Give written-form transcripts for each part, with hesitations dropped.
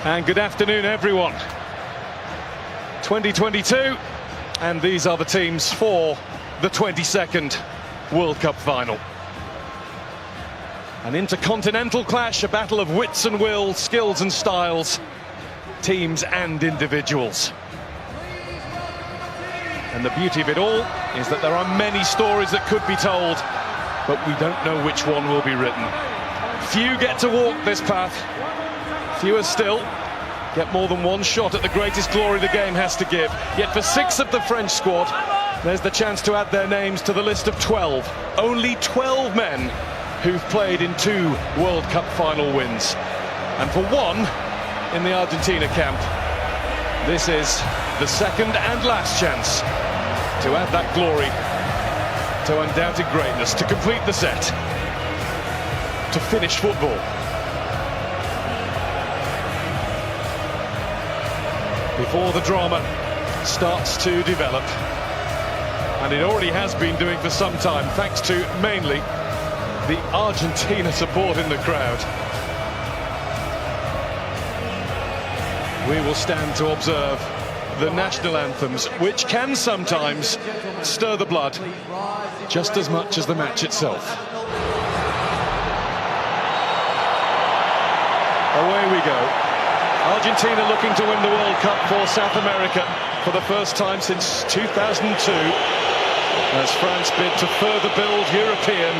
And good afternoon, everyone. 2022, and these are the teams for the 22nd World Cup final. An intercontinental clash, a battle of wits and wills, skills and styles, teams and individuals. And the beauty of it all is that there are many stories that could be told, but we don't know which one will be written. Few get to walk this path. Fewer still get more than one shot at the greatest glory the game has to give. Yet for 6 of the French squad, there's the chance to add their names to the list of 12. Only 12 men who've played in 2 World Cup final wins. And for one in the Argentina camp, this is the second and last chance to add that glory to undoubted greatness, to complete the set, to finish football. Before the drama starts to develop, and it already has been doing for some time, thanks to mainly the Argentina support in the crowd. We will stand to observe the national anthems, which can sometimes stir the blood just as much as the match itself. Away we go. Argentina looking to win the World Cup for South America for the first time since 2002, as France bid to further build European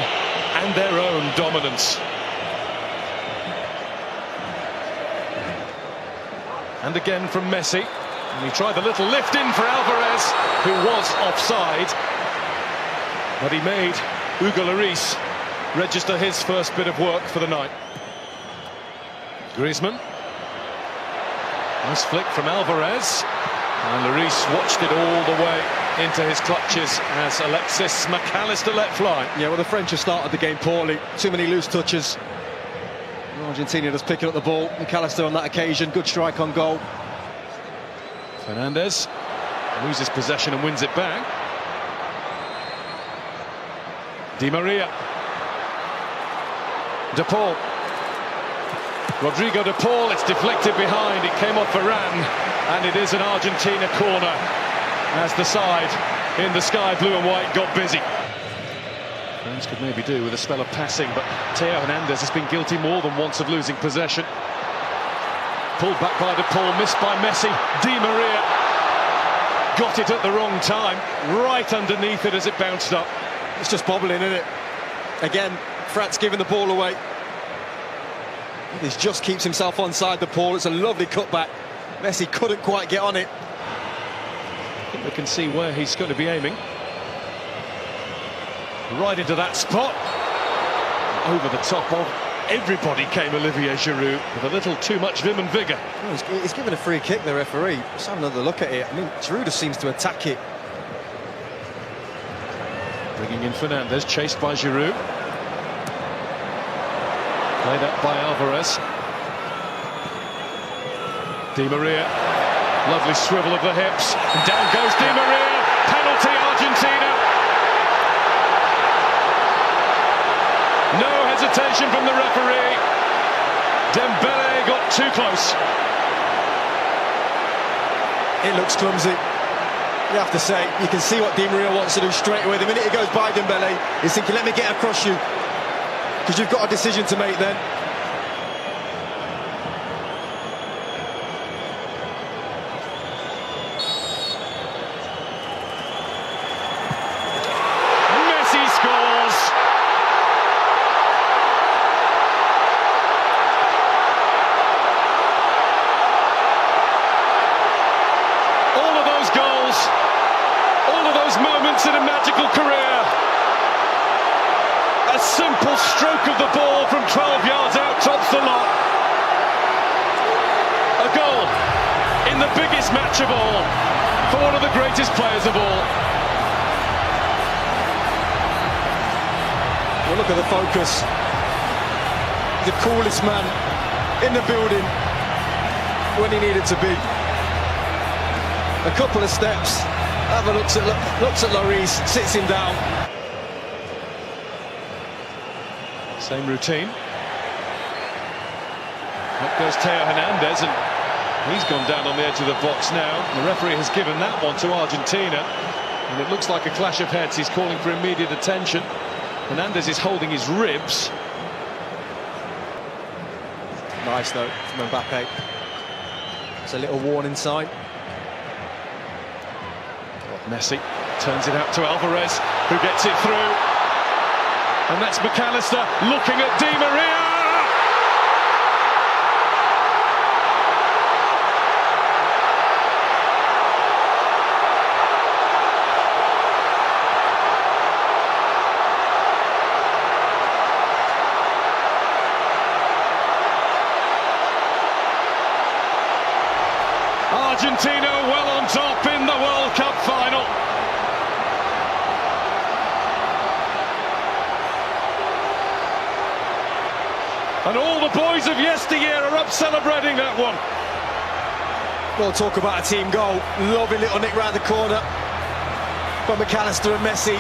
and their own dominance. And again from Messi. And he tried the little lift in for Alvarez, who was offside. But he made Hugo Lloris register his first bit of work for the night. Griezmann. Nice flick from Alvarez. And Lloris watched it all the way into his clutches as Alexis McAllister let fly. Yeah, well, the French have started the game poorly. Too many loose touches. Argentina just picking up the ball. McAllister on that occasion. Good strike on goal. Fernandez loses possession and wins it back. Di Maria. De Paul. Rodrigo De Paul, it's deflected behind. It came off Varane, and it is an Argentina corner as the side in the sky blue and white got busy. France could maybe do with a spell of passing, but Theo Hernandez has been guilty more than once of losing possession. Pulled back by De Paul, missed by Messi. Di Maria got it at the wrong time, right underneath it as it bounced up. It's just bobbling, isn't it? Again, France giving the ball away. He just keeps himself onside the ball. It's a lovely cutback. Messi couldn't quite get on it. I think we can see where he's going to be aiming. Right into that spot. Over the top of everybody came Olivier Giroud with a little too much vim and vigour. Oh, he's given a free kick, the referee. Let's have another look at it. I mean, Giroud just seems to attack it. Bringing in Fernandez, chased by Giroud. Played up by Alvarez. Di Maria. Lovely swivel of the hips. And down goes Di Maria. Penalty, Argentina. No hesitation from the referee. Dembele got too close. It looks clumsy. You have to say, you can see what Di Maria wants to do straight away. The minute he goes by Dembele, he's thinking, let me get across you. Because you've got a decision to make then. Messi scores! All of those goals, all of those moments in a magical career. A simple stroke of the ball from 12 yards out tops the lot. A goal in the biggest match of all for one of the greatest players of all. Well, look at the focus. The coolest man in the building when he needed to be. A couple of steps. Have a looks at Lloris, sits him down. Same routine. goes Theo Hernandez, and he's gone down on the edge of the box now. The referee has given that one to Argentina, and it looks like a clash of heads. He's calling for immediate attention. Hernandez is holding his ribs. Nice though from Mbappe. It's a little warning sign. Messi turns it out to Alvarez, who gets it through. And that's McAllister looking at Di Maria. Argentina well on top in the World Cup final. And all the boys of yesteryear are up celebrating that one. Well, talk about a team goal. Lovely little nick round the corner from McAllister and Messi.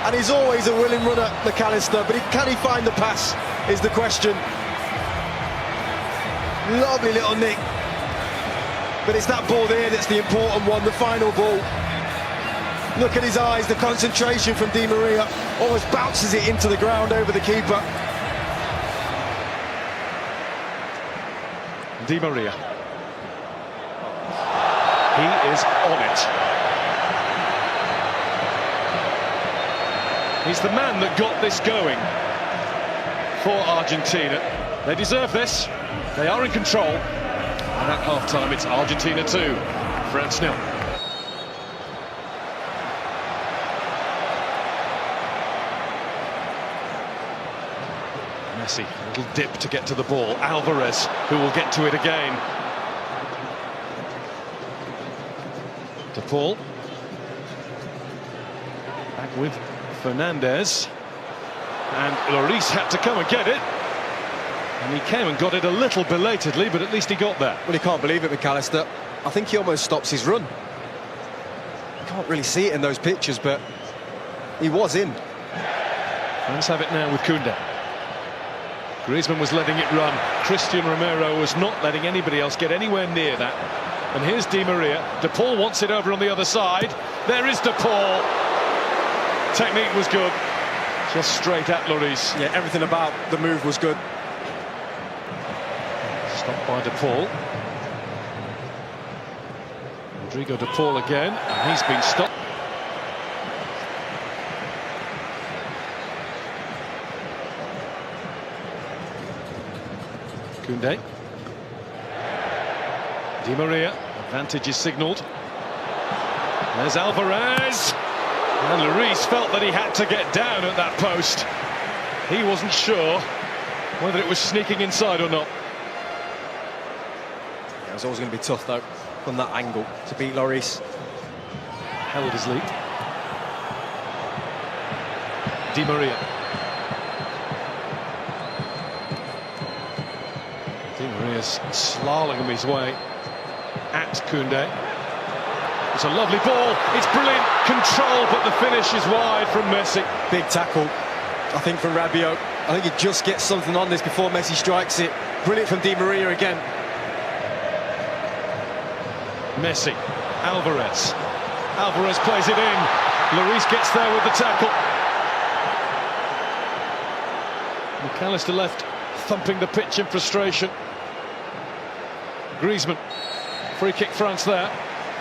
And he's always a willing runner, McAllister, but can he find the pass is the question. Lovely little nick. But it's that ball there that's the important one, the final ball. Look at his eyes, the concentration from Di Maria. Almost bounces it into the ground over the keeper. Di Maria. He is on it. He's the man that got this going for Argentina. They deserve this. They are in control. And at half-time, it's Argentina 2, France 0. Messi, a little dip to get to the ball. Alvarez, who will get to it again. De Paul. Back with Fernandez. And Lloris had to come and get it. And he came and got it a little belatedly, but at least he got there. Well, he can't believe it, McAllister. I think he almost stops his run. You can't really see it in those pictures, but he was in. France have it now with Koundé. Griezmann was letting it run. Christian Romero was not letting anybody else get anywhere near that. And here's Di Maria. De Paul wants it over on the other side. There is De Paul. Technique was good. Just straight at Lloris. Yeah, everything about the move was good. Stopped by De Paul. Rodrigo De Paul again, and he's been stopped. Koundé. Di Maria, advantage is signalled. There's Alvarez. And Lloris felt that he had to get down at that post. He wasn't sure whether it was sneaking inside or not. It was always going to be tough, though, from that angle, to beat Lloris. Held his lead. Di Maria. Di Maria's slaloming his way at Koundé. It's a lovely ball. It's brilliant control, but the finish is wide from Messi. Big tackle, I think, from Rabiot. I think he just gets something on this before Messi strikes it. Brilliant from Di Maria again. Messi, Alvarez. Alvarez plays it in. Lloris gets there with the tackle. McAllister left thumping the pitch in frustration. Griezmann. Free kick France there.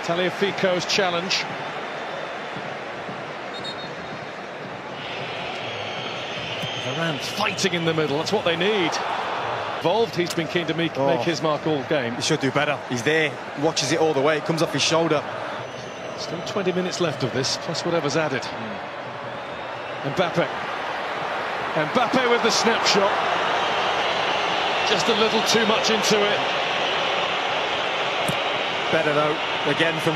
Tagliafico's challenge. Varane fighting in the middle. That's what they need. Involved, he's been keen to make his mark all game. He should do better. He's there, watches it all the way. It comes off his shoulder. Still 20 minutes left of this, plus whatever's added. Mbappe. Mbappe with the snapshot. Just a little too much into it. Better though, again from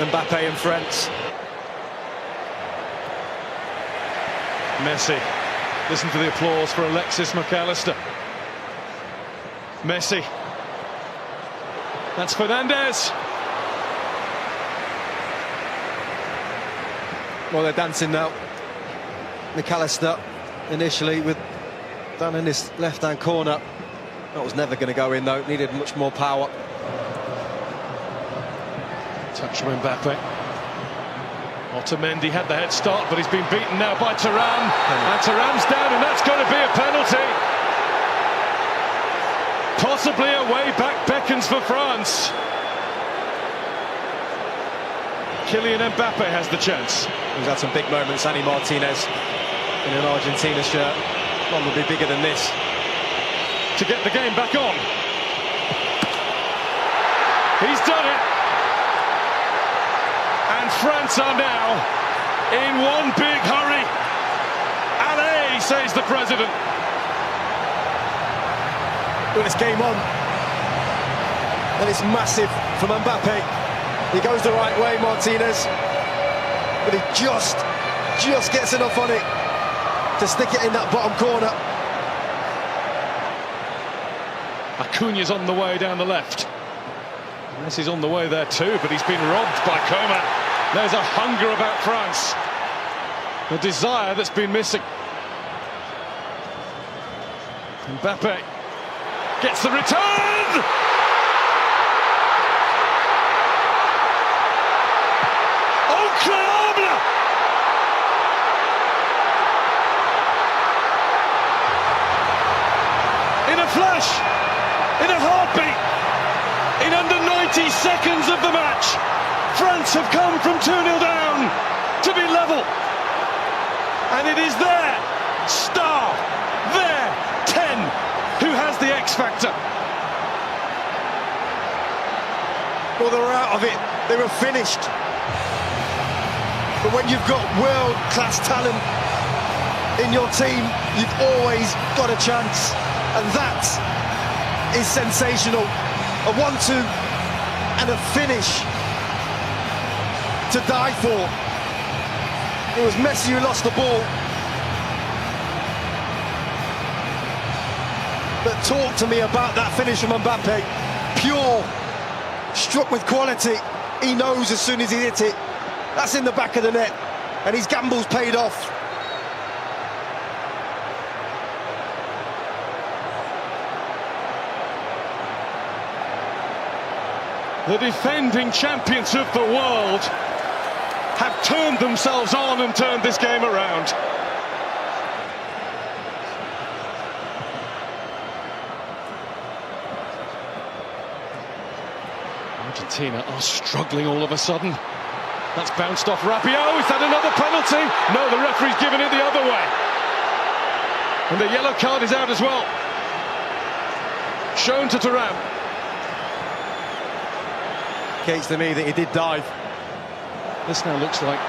Mbappe and France. Messi. Listen to the applause for Alexis McAllister. Messi. That's Fernandez. Well, they're dancing now. McAllister initially with Down in this left-hand corner. That was never going to go in, though. Needed much more power. Touch from Mbappe. Otamendi had the head start, but he's been beaten now by Thuram. And Thuram's down, and that's going to be a penalty. Possibly a way back beckons for France. Kylian Mbappe has the chance. He's had some big moments, Annie Martinez, in an Argentina shirt. One will be bigger than this. To get the game back on. He's done it. And France are now in one big hurry. Allez, says the president. Well, it's game on. And it's massive from Mbappe. He goes the right way, Martinez. But he just gets enough on it to stick it in that bottom corner. Acuña's on the way down the left. Messi's on the way there too, but he's been robbed by Coman. There's a hunger about France. A desire that's been missing. Mbappe gets the return! Incroyable! In a flash, in a heartbeat, in under 90 seconds of the match, France have come from 2-0 down to be level. And it is their star, their 10, who has the X factor. Well, they were out of it. They were finished. But when you've got world-class talent in your team, you've always got a chance. And that is sensational. A 1-2 and a finish to die for. It was Messi who lost the ball. But talk to me about that finish from Mbappe. Pure, struck with quality. He knows as soon as he hit it, that's in the back of the net. And his gamble's paid off. The defending champions of the world have turned themselves on and turned this game around. Argentina are struggling all of a sudden. That's bounced off Rabiot. Is that another penalty? No, the referee's given it the other way. And the yellow card is out as well. Shown to Thuram. Indicates to me that he did dive. This now looks like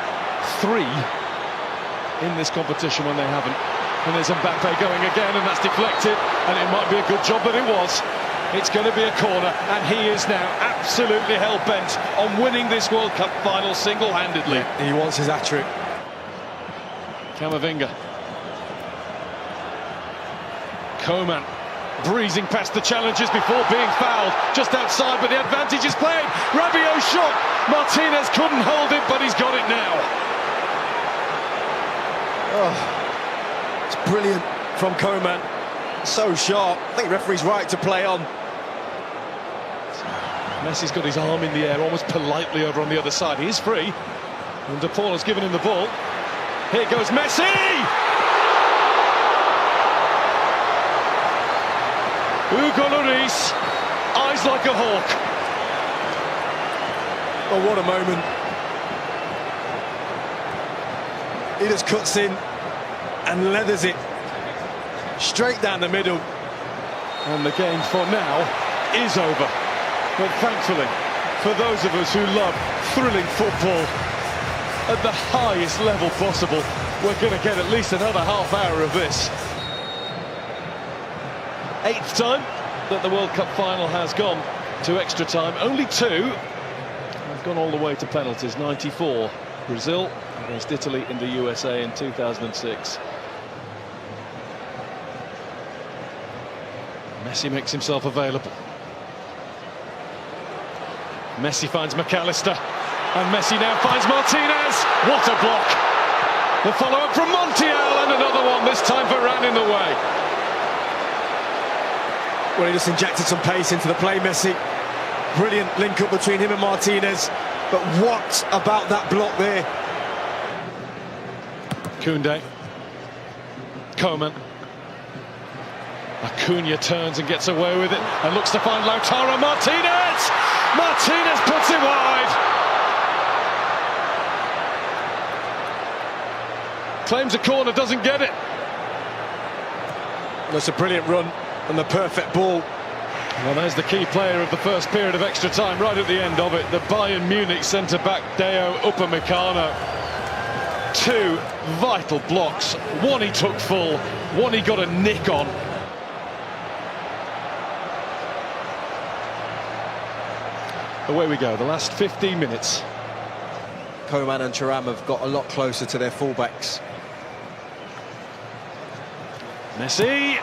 3 in this competition when they haven't. And there's Mbappe going again, and that's deflected. And it might be a good job that it was. It's going to be a corner, and he is now absolutely hell-bent on winning this World Cup final single-handedly. Yeah, he wants his hat-trick. Camavinga. Coman breezing past the challengers before being fouled. Just outside, but the advantage is played. Rabiot shot. Martinez couldn't hold it, but he's got it now. Oh, it's brilliant from Coman. So sharp. I think the referee's right to play on. Messi's got his arm in the air, almost politely over on the other side. He is free. And De Paul has given him the ball. Here goes Messi! Hugo Lloris, eyes like a hawk. Oh, what a moment. He just cuts in and leathers it straight down the middle. And the game for now is over. But thankfully, for those of us who love thrilling football at the highest level possible, we're going to get at least another half hour of this. 8th time that the World Cup final has gone to extra time. Only 2 have gone all the way to penalties. 94, Brazil against Italy in the USA in 2006. Messi makes himself available. Messi finds McAllister, and Messi now finds Martinez. What a block! The follow-up from Montiel, and another one, this time Varane in the way. Well, he just injected some pace into the play, Messi. Brilliant link up between him and Martinez. But what about that block there? Koundé. Coman. Acuna turns and gets away with it and looks to find Lautaro Martinez! Martinez puts it wide! Claims a corner, doesn't get it. That's a brilliant run and the perfect ball. Well, there's the key player of the first period of extra time, right at the end of it. The Bayern Munich centre-back, Deo Upamecano. Two vital blocks. One he took full, one he got a nick on. Away we go, the last 15 minutes. Coman and Thuram have got a lot closer to their fullbacks. Messi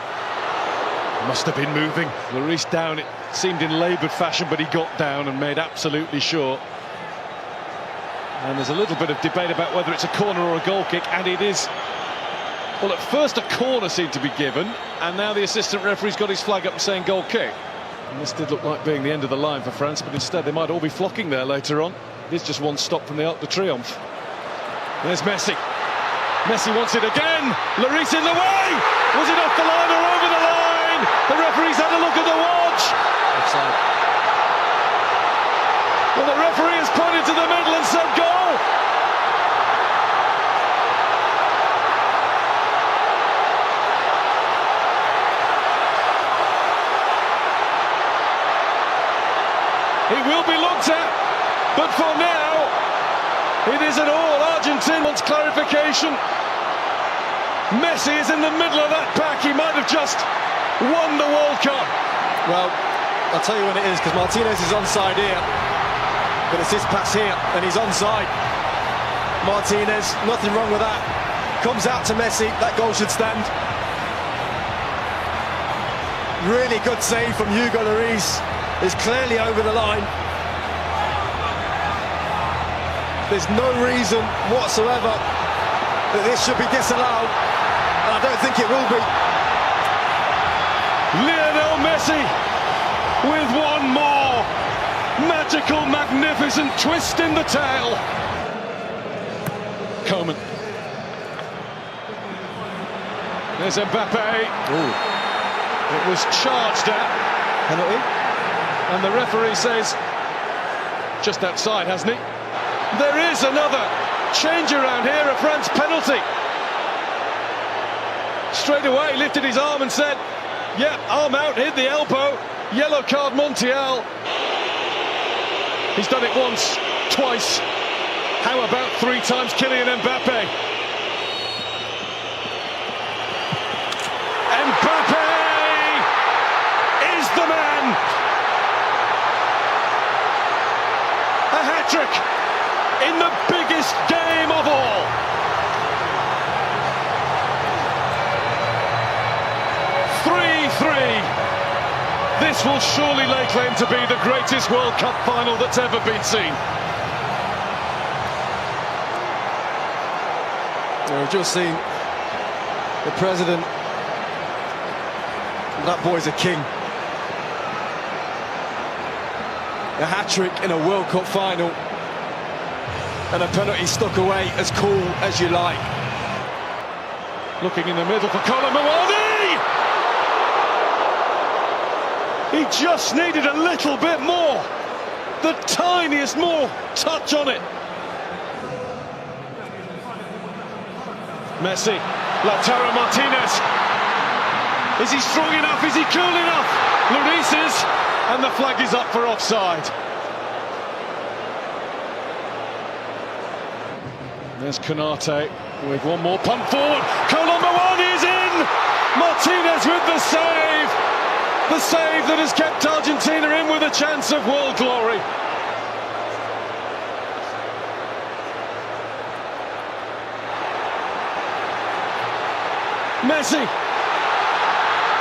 must have been moving. Lloris down, it seemed in laboured fashion, but he got down and made absolutely sure. And there's a little bit of debate about whether it's a corner or a goal kick, and it is. Well, at first a corner seemed to be given, and now the assistant referee's got his flag up and saying goal kick. And this did look like being the end of the line for France, but instead they might all be flocking there later on. It is just one stop from the Arc de Triomphe. There's Messi. Messi wants it again. Lloris in the way. Was it off the line or over the line? The referee's had a look at the watch. Offside. Well, the referee has pointed to the middle and said goal. It will be looked at, but for now, it isn't all. Argentina wants clarification. Messi is in the middle of that pack. He might have just won the World Cup. Well, I'll tell you when it is, because Martinez is onside here. But it's his pass here, and he's onside. Martinez, nothing wrong with that. Comes out to Messi, that goal should stand. Really good save from Hugo Lloris. Is clearly over the line. There's no reason whatsoever that this should be disallowed, and I don't think it will be. Lionel Messi with one more magical, magnificent twist in the tail. Coman. There's Mbappe. Ooh. It was charged at. Penalty? And the referee says, just outside, hasn't he? There is another change around here, a France penalty. Straight away, lifted his arm and said, yeah, arm out, hit the elbow, yellow card Montiel. He's done it once, twice. How about 3 times Kylian Mbappe? Mbappe is the man. A hat-trick in the biggest game of all. This will surely lay claim to be the greatest World Cup final that's ever been seen. We've just seen the president. That boy's a king. A hat-trick in a World Cup final, and a penalty stuck away as cool as you like. Looking in the middle for Colin Mawani! He just needed a little bit more, the tiniest more touch on it. Messi, Lautaro Martinez. Is he strong enough? Is he cool enough? Lloris is, and the flag is up for offside. There's Konate with one more punt forward. Colin Mawani is in! Martinez with the save! The save that has kept Argentina in with a chance of world glory. Messi.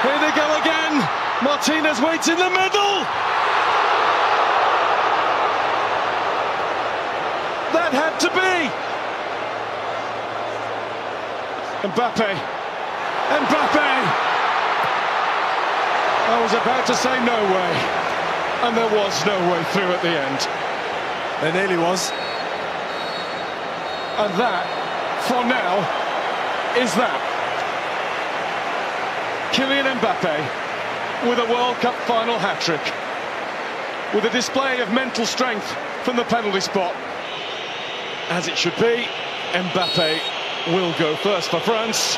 Here they go again. Martinez waits in the middle. That had to be. Mbappe. I was about to say no way, and there was no way through at the end. There nearly was. And that, for now, is that. Kylian Mbappe with a World Cup final hat-trick, with a display of mental strength from the penalty spot. As it should be, Mbappe will go first for France.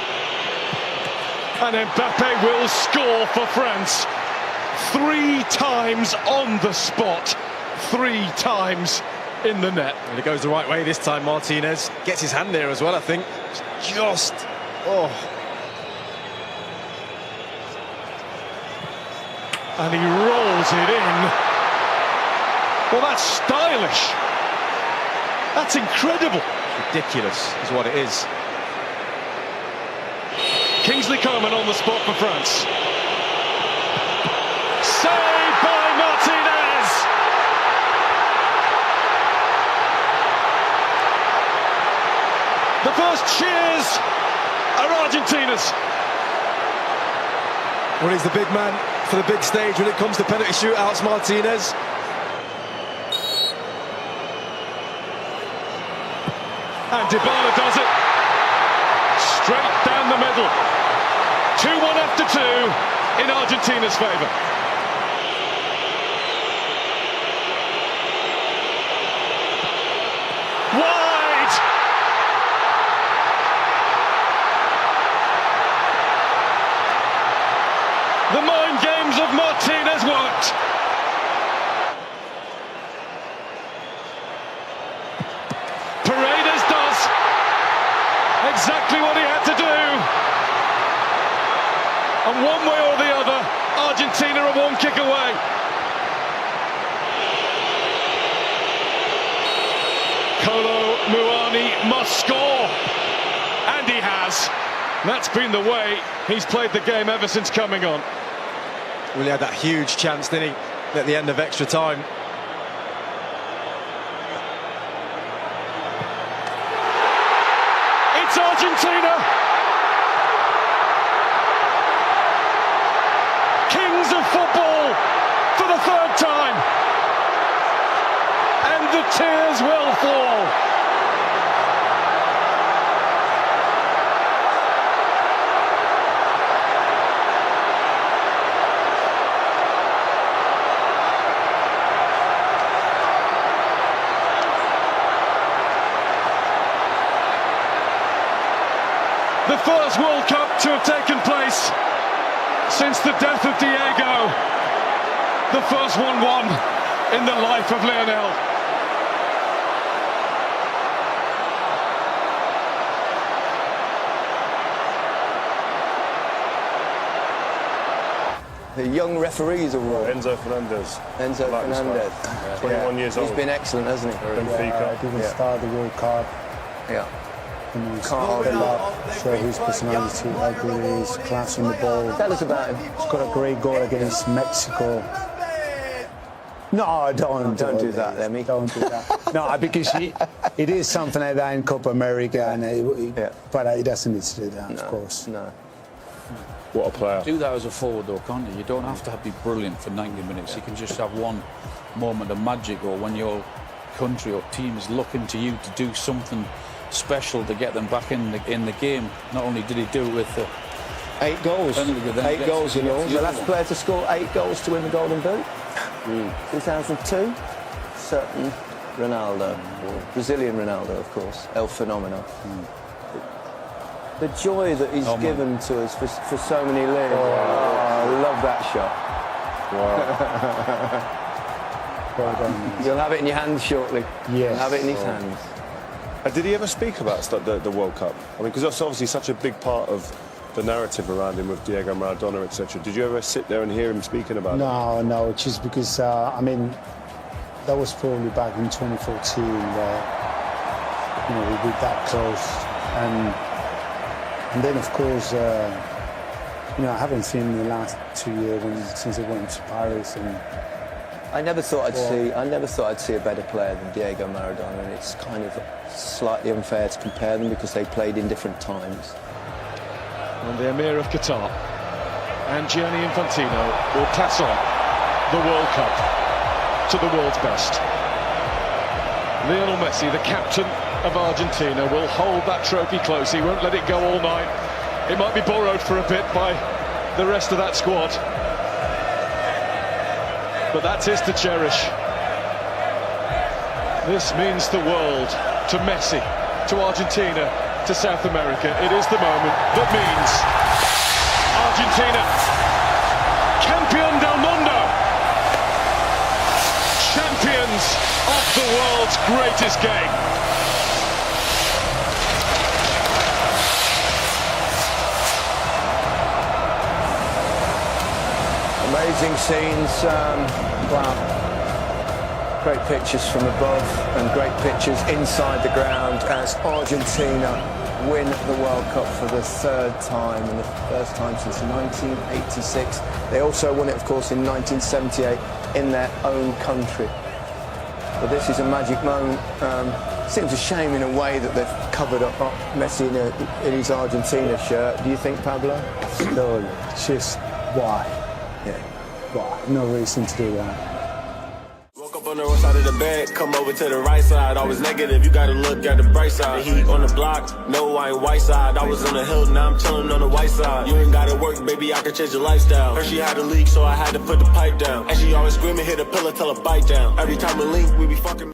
And Mbappe will score for France. 3 times on the spot. 3 times in the net. And it goes the right way this time. Martinez gets his hand there as well, I think. Just, oh. And he rolls it in. Well, that's stylish. That's incredible. Ridiculous is what it is. Kingsley Coman on the spot for France. Saved by Martinez. The first cheers are Argentina's. Well, he's the big man for the big stage when it comes to penalty shootouts, Martinez. And Dybala does it. Straight down the middle. 2-1 after 2 in Argentina's favour. Wide! The mind games of Martinez worked. Paredes does exactly what he had to do. And one way or the other, Argentina are 1 kick away. Kolo Muani must score. And he has. That's been the way he's played the game ever since coming on. Well, he had that huge chance, didn't he, at the end of extra time. It's Argentina. Kings of football for the 3rd time. And the tears will fall. The first World Cup to have taken place since the death of Diego. The first one won in the life of Lionel. The Young Referees Award. Enzo Fernandez. Enzo Fernandez. 21 years old. He's been excellent, hasn't he? Benfica. Didn't start the World Cup. Yeah. He's Can't hold step him up, show his personality, how good he is, class on the ball. Tell us about him. He's got a great goal against Mexico. No, don't do that, Lemmy. Don't do that. No, because it is something like that in Copa America, and but he doesn't need to do that, of course. No. What a player. Do that as a forward though, can't you? You don't have to be brilliant for 90 minutes. You can just have one moment of magic, or when your country or team is looking to you to do something special to get them back in the game. Not only did he do it with 8 goals. 8 goals in all. The last player to score 8 goals to win the Golden Boot. 2002. Certain Ronaldo. Brazilian Ronaldo, of course. El Fenomeno. The joy that he's given to us for so many years. Oh, I love that shot. Wow. Well done. You'll have it in your hands shortly. Yes. You'll have it in his hands. Did he ever speak about the World Cup? I mean, because that's obviously such a big part of the narrative around him with Diego Maradona, etc. Did you ever sit there and hear him speaking about it? No, just because, I mean, that was probably back in 2014 where, we were that close. And then, of course, I haven't seen him in the last 2 years since I went to Paris. And I never thought I'd see a better player than Diego Maradona, and it's kind of slightly unfair to compare them because they played in different times. And the Emir of Qatar. and Gianni Infantino will pass on the World Cup to the world's best. Lionel Messi, the captain of Argentina, will hold that trophy close. He won't let it go all night. It might be borrowed for a bit by the rest of that squad, but that's his to cherish. This means the world to Messi, to Argentina, to South America. It is the moment that means Argentina, campeón del mundo, champions of the world's greatest game. Amazing scenes, wow. Great pictures from above and great pictures inside the ground as Argentina win the World Cup for the third time and the first time since 1986. They also won it, of course, in 1978 in their own country. But this is a magic moment. Seems a shame in a way that they've covered up Messi in his Argentina shirt. Do you think, Pablo? No, just why? Yeah. Why? No reason to do that. Woke up on the wrong side of the bed, come over to the right side. Always negative, you gotta look at the bright side. The heat on the block, no, I ain't white side. I was on the hill, now I'm chilling on the white side. You ain't gotta work, baby, I can change your lifestyle. Heard she had a leak, so I had to put the pipe down. And she always screaming, hit a pillow, tell her bite down. Every time we link, we be fucking.